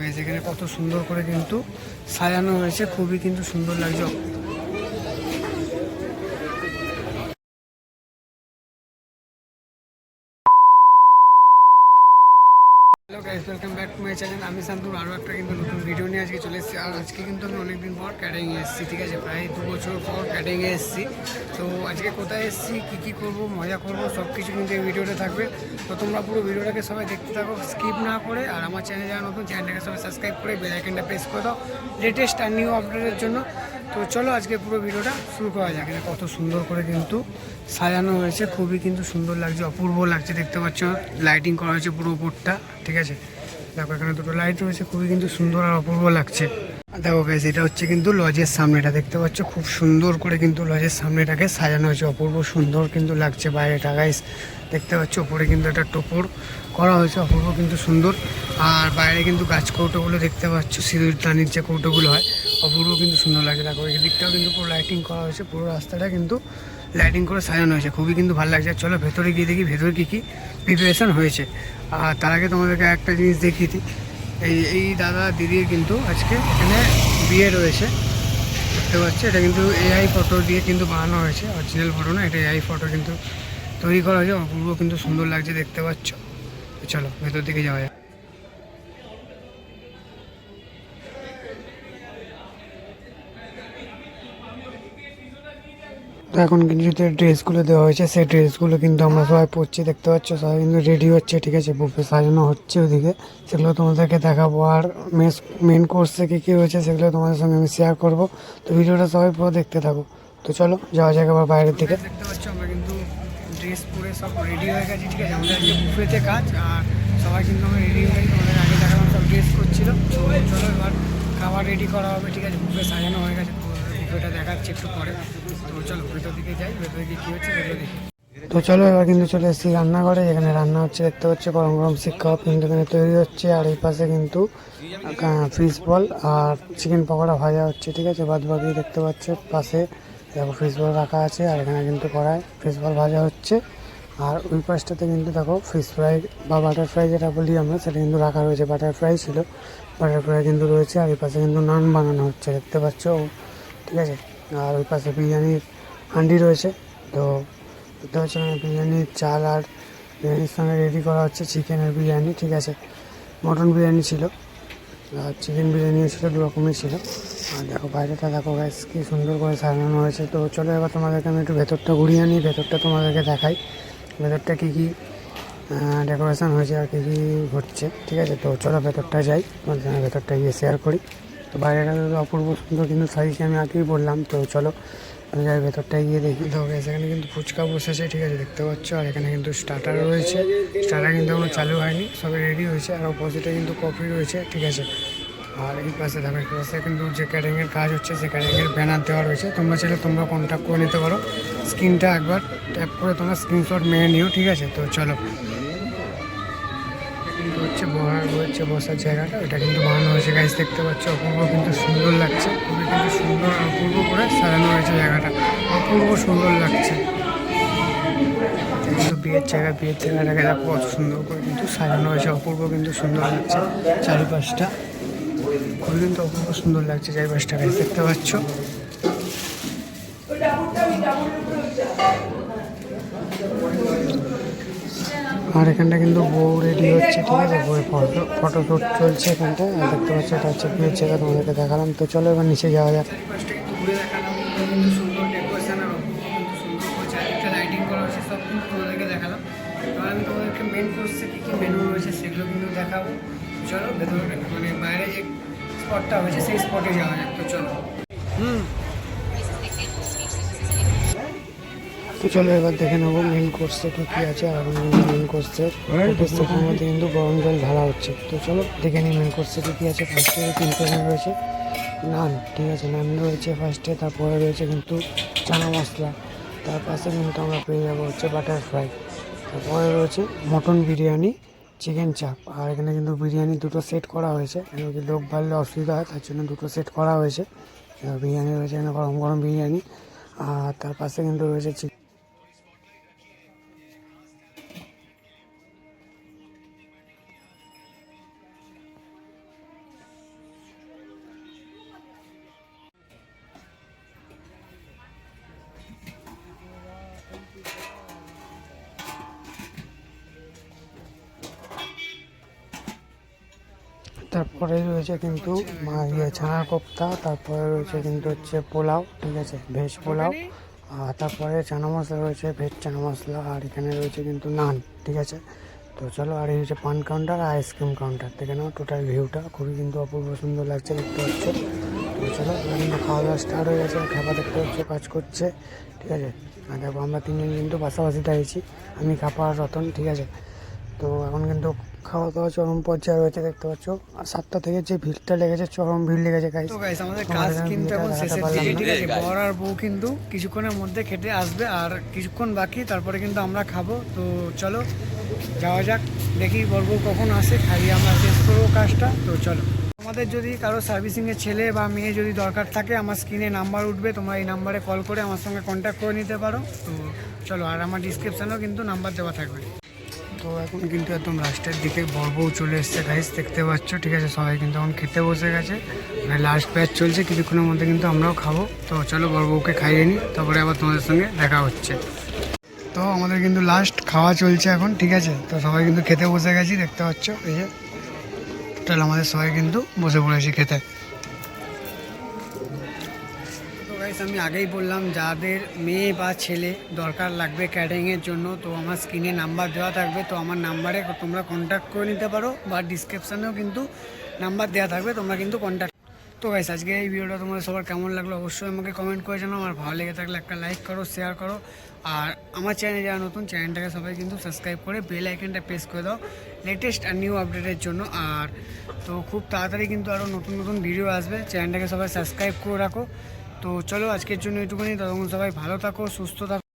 Guys, এখানে কত সুন্দর করে কিন্তু সাজানো হয়েছে, খুবই কিন্তু সুন্দর লাগছে। Hello guys, welcome back to my channel. আমি শান্তনুর আরও একটা কিন্তু নতুন ভিডিও নিয়ে আজকে চলে এসেছি। আর আজকে কিন্তু আমি অনেকদিন পর ক্যাটারিংয়ে এসেছি, ঠিক আছে, প্রায় 2 বছর পর ক্যাটারিংয়ে এসেছি। তো আজকে কোথায় এসেছি, কী করবো, মজা করবো, সব কিছু কিন্তু এই ভিডিওটা থাকবে। তো তোমরা পুরো ভিডিওটাকে সবাই দেখতে থাকো, স্কিপ না করে। আর আমার চ্যানেলে যারা নতুন, চ্যানেলটাকে সবাই সাবস্ক্রাইব করে বেল আইকনটা প্রেস করে দাও লেটেস্ট আর নিউ আপডেটের জন্য। তো চলো আজকে পুরো ভিডিওটা শুরু করা যাক। এখানে কত সুন্দর করে কিন্তু সাজানো হয়েছে, খুবই কিন্তু সুন্দর লাগছে, অপূর্ব লাগছে। দেখতে পাচ্ছ লাইটিং করা হয়েছে পুরো উপরটা, ঠিক আছে। দেখো এখানে দুটো লাইট রয়েছে, খুবই কিন্তু সুন্দর আর অপূর্ব লাগছে। দেখো গাইস, এটা হচ্ছে কিন্তু লজের সামনেটা, দেখতে পাচ্ছ খুব সুন্দর করে কিন্তু লজের সামনেটাকে সাজানো হয়েছে, অপূর্ব সুন্দর কিন্তু লাগছে বাইরেটা গাইস। দেখতে পাচ্ছ উপরে কিন্তু একটা টোপর করা হয়েছে, অপূর্ব কিন্তু সুন্দর। আর বাইরে কিন্তু গাছ কৌটোগুলো দেখতে পাচ্ছ, সিঁদুর দানির যে কৌটোগুলো হয়, অপূর্ব কিন্তু সুন্দর লাগছে। দেখো এই দিকটাও কিন্তু পুরো লাইটিং করা হয়েছে, পুরো রাস্তাটা কিন্তু লাইটিং করে সাজানো হয়েছে, খুবই কিন্তু ভালো লাগছে। চলো ভেতরে গিয়ে দেখি ভেতরে কী কী প্রিপারেশন হয়েছে। আর তার আগে তোমাদেরকে একটা জিনিস দেখিয়ে দিই। এই দাদা দিদির কিন্তু আজকে এখানে বিয়ে রয়েছে, দেখতে পাচ্ছি। এটা কিন্তু এআই ফটো দিয়ে কিন্তু বানানো হয়েছে, অরিজিনাল ফটো না, এটা এআই ফটো কিন্তু তৈরি করা হয়েছে, অপূর্ব কিন্তু সুন্দর লাগছে, দেখতে পাচ্ছ। চলো ভেতর দিকে যাওয়া যাক। তো এখন কিন্তু যে ড্রেসগুলো দেওয়া হয়েছে, সেই ড্রেসগুলো কিন্তু আমরা সবাই পরছি, দেখতে পাচ্ছ। সবাই কিন্তু রেডি হচ্ছে, ঠিক আছে, বুফে সাজানো হচ্ছে ওদিকে, সেগুলো তোমাদেরকে দেখাবো। আর মেন কোর্সে কী কী হয়েছে সেগুলো তোমাদের সঙ্গে আমি শেয়ার করবো। তো ভিডিওটা সবাই পুরো দেখতে থাকো। তো চলো যাওয়া যাক আবার বাইরের দিকে। দেখতে পাচ্ছ আমরা কিন্তু ড্রেস পরে সব রেডি হয়ে গেছি, ঠিক আছে। আমাদের আজকে বুফেতে কাজ, আর সবাই কিন্তু আমরা রেডি হয়ে গেছি। তোমাদের আগে দেখালাম সব ড্রেস করছিল। তো চলো এবার খাবার রেডি করা হবে, ঠিক আছে। বুফে সাজানো হয়ে গেছে, বুফেটা দেখাচ্ছি একটু পরে। তো চলো ভেতর দিকে যাই, ভেতরে গিয়ে কী হচ্ছে ভেতরে দেখি। তো চলো এবার কিন্তু চলে এসেছি রান্নাঘরে। এখানে রান্না হচ্ছে, দেখতে পাচ্ছি গরম গরম শিক্ষা কিন্তু এখানে তৈরি হচ্ছে। আর এই পাশে কিন্তু ফিশ বল আর চিকেন পকোড়া ভাজা হচ্ছে, ঠিক আছে। বাদ বাকি দেখতে পাচ্ছ পাশে দেখো ফিশ বল রাখা আছে, আর এখানে কিন্তু কড়ায় ফিশ বল ভাজা হচ্ছে। আর ওই পাশটাতে কিন্তু দেখো ফিশ ফ্রাই বা বাটার ফ্রাই যেটা বলি আমরা, সেটা কিন্তু রাখা রয়েছে। বাটার ফ্রাই ছিল, বাটার ফ্রাই কিন্তু রয়েছে। আর এই পাশে কিন্তু নান বানানো হচ্ছে, দেখতে পাচ্ছ, ঠিক আছে। আর ওই পাশে বিরিয়ানির হাঁডি রয়েছে। তো দেখতে পাচ্ছ বিরিয়ানির চাল, আর বিরিয়ানির সঙ্গে রেডি করা হচ্ছে চিকেনের বিরিয়ানি, ঠিক আছে। মটন বিরিয়ানি ছিল আর চিকেন বিরিয়ানিও ছিল, দু রকমই ছিল। আর দেখো বাইরেটা দেখো গাইস কি সুন্দর করে সাজানো হয়েছে। তো চলো এবার তোমাদেরকে আমি একটু ভেতরটা ঘুরিয়ে আনি, ভেতরটা তোমাদেরকে দেখাই, ভেতরটা কী কী ডেকোরেশন হয়েছে আর কী কী ঘটছে, ঠিক আছে। তো চলো ভেতরটা যাই, তোমাদের সঙ্গে ভেতরটা গিয়ে শেয়ার করি। তো বাইরেটা অপূর্ব সুন্দর কিন্তু সাইজে আমি আগেই বললাম। তো চলো আমি যাই ভেতরটায় গিয়ে দেখি। তো এখানে কিন্তু ফুচকা বসেছে, ঠিক আছে, দেখতে পাচ্ছ। আর এখানে কিন্তু স্টার্টার রয়েছে, স্টার্টার কিন্তু এখনো চালু হয়নি, সবে রেডি হয়েছে। আর অপোজিটে কিন্তু কফি রয়েছে, ঠিক আছে। আর এই পাশে দেখো, এই পাশে কিন্তু যে ক্যাটারিংয়ের কাজ হচ্ছে, সেই ক্যাটারিংয়ের ব্যানার দেওয়া রয়েছে। তোমরা চাইলে তোমরা কন্ট্যাক্ট করে নিতে পারো, স্ক্রিনটা একবার ট্যাপ করে তোমরা স্ক্রিনশট মেরে নিও, ঠিক আছে। তো চলো কিন্তু হচ্ছে বসার জায়গাটা, এটা কিন্তু বানানো হয়েছে গাইস, দেখতে পাচ্ছ। অপূর্ব কিন্তু সুন্দর লাগছে, খুবই কিন্তু সুন্দর আর অপূর্ব করে সাজানো হয়েছে জায়গাটা, অপূর্ব সুন্দর লাগছে। কিন্তু বিয়ের জায়গাটাকে দেখো কত সুন্দর করে কিন্তু সাজানো হয়েছে, অপূর্ব কিন্তু সুন্দর লাগছে চারিপাশটা, খুবই কিন্তু অপূর্ব সুন্দর লাগছে চারিপাশটা গাইস, দেখতে পাচ্ছ। আর এখানটা কিন্তু বউ রেডি হচ্ছে, ঠিক আছে, বউয়ের ফটোশ্যুট চলছে এখানটা। দেখতে পাচ্ছি এটা হচ্ছে বিয়ের জায়গা, তোমাদেরকে দেখালাম। তো চলো এবার নিচে যাওয়া যাক। লাইটিং করা হয়েছে, সব কিন্তু তোমাদেরকে দেখালাম। এবার আমি তোমাদেরকে মেন কোর্সে কী কী মেনু রয়েছে সেগুলো কিন্তু দেখাবো। চলো ভেতরে মানে বাইরে যে স্পটটা হয়েছে সেই স্পটে যাওয়া যাক। তো চলো তো চলো এবার দেখে নেবো মেন কোর্সে কী কী আছে। আর এখন কিন্তু মেন কোর্সের মধ্যে কিন্তু গরম জল ঢালা হচ্ছে। তো চলো দেখে নিই মেন কোর্সে কী কী আছে। ফার্স্টে 3টে রয়েছে নান, ঠিক আছে, নান রয়েছে ফার্স্টে। তারপরে রয়েছে কিন্তু চানা মশলা, তার পাশে কিন্তু আমরা পেয়ে যাবো হচ্ছে বাটার ফ্রাই। তারপরে রয়েছে মটন বিরিয়ানি, চিকেন চাপ। আর এখানে কিন্তু বিরিয়ানি দুটো সেট করা হয়েছে, কেন কি লোক বাড়লে অসুবিধা হয়, তার জন্য দুটো সেট করা হয়েছে। বিরিয়ানি রয়েছে এখানে গরম গরম বিরিয়ানি। আর তার পাশে কিন্তু রয়েছে তারপরে রয়েছে কিন্তু ছানা কোপ্তা, তারপরে রয়েছে কিন্তু হচ্ছে পোলাও, ঠিক আছে, ভেজ পোলাও। আর তারপরে চানা মশলা রয়েছে, ভেজ চানা মশলা। আর এখানে রয়েছে কিন্তু নান, ঠিক আছে। তো চলো, আর এই হচ্ছে পান কাউন্টার আর আইসক্রিম কাউন্টার, দেখে নাও টোটাল ভিউটা খুবই কিন্তু অপূর্ব সুন্দর লাগছে, দেখতে পাচ্ছ। তো চলো, কিন্তু খাওয়া দাওয়া স্টার্ট হয়ে গেছে, খাবার দেখতে পাচ্ছ কাজ করছে, ঠিক আছে। আর দেখো আমরা তিনজন কিন্তু পাশাপাশি দাঁড়িয়েছি, আমি খাপা আর রতন, ঠিক আছে। তো এখন কিন্তু খাওয়া দাওয়া চরম পর্যায়ে রয়েছে, দেখতে পাচ্ছ। আর 7টা থেকে যে ভিড়টা লেগেছে, চরম ভিড় লেগেছে গাইস। তো গাইস আমাদের কাজ কিন্তু এখন শেষের দিকে, ঠিক আছে। বর আর বউ কিন্তু কিছুক্ষণের মধ্যে খেতে আসবে, আর কিছুক্ষণ বাকি, তারপরে কিন্তু আমরা খাবো। তো চলো যাওয়া যাক, দেখি বর বউ কখন আসে, খাইয়ে আমরা শেষ করবো কাজটা। তো চলো, আমাদের যদি কারো সার্ভিসিংয়ের ছেলে বা মেয়ে যদি দরকার থাকে, আমার স্ক্রিনে নাম্বার উঠবে, তোমরা এই নাম্বারে কল করে আমার সঙ্গে কন্ট্যাক্ট করে নিতে পারো। তো চলো, আর আমার ডিসক্রিপশানেও কিন্তু নাম্বার দেওয়া থাকবে। তো এখন কিন্তু একদম লাস্টের দিকে বর বউ চলে এসছে গাইস, দেখতে পাচ্ছ, ঠিক আছে। সবাই কিন্তু এখন খেতে বসে গেছে, মানে লাস্ট ব্যাচ চলছে, কিছুক্ষণের মধ্যে কিন্তু আমরাও খাবো। তো চলো বর বউকে খাইয়ে নিই, তারপরে আবার তোমাদের সঙ্গে দেখা হচ্ছে। তো আমাদের কিন্তু লাস্ট খাওয়া চলছে এখন, ঠিক আছে। তো সবাই কিন্তু খেতে বসে গেছি, দেখতে পাচ্ছ, এই যে টোটাল আমাদের সবাই কিন্তু বসে পড়েছি খেতে। তো গাইস আমি আগেই বললাম, যাদের মেয়ে বা ছেলে দরকার লাগবে ক্যাটারিংয়ের জন্য, তো আমার স্ক্রিনে নাম্বার দেওয়া থাকবে। তো আমার নাম্বারে তোমরা কন্ট্যাক্ট করে নিতে পারো, বা ডিসক্রিপশানেও কিন্তু নাম্বার দেওয়া থাকবে, তোমরা কিন্তু কন্ট্যাক্ট। তো গাইস আজকে এই ভিডিওটা তোমাদের সবার কেমন লাগলো অবশ্যই আমাকে কমেন্ট করে জানাও। আর ভালো লেগে থাকলে একটা লাইক করো, শেয়ার করো। আর আমার চ্যানেলে যারা নতুন, চ্যানেলটাকে সবাই কিন্তু সাবস্ক্রাইব করে বেল আইকনটা প্রেস করে দাও লেটেস্ট আর নিউ আপডেটের জন্য। আর তো খুব তাড়াতাড়ি কিন্তু আরও নতুন নতুন ভিডিও আসবে, চ্যানেলটাকে সবাই সাবস্ক্রাইব করে রাখো। তো চলো আজকের জন্য এটুকুনি, ততক্ষণ সবাই ভালো থাকো, সুস্থ থাকো।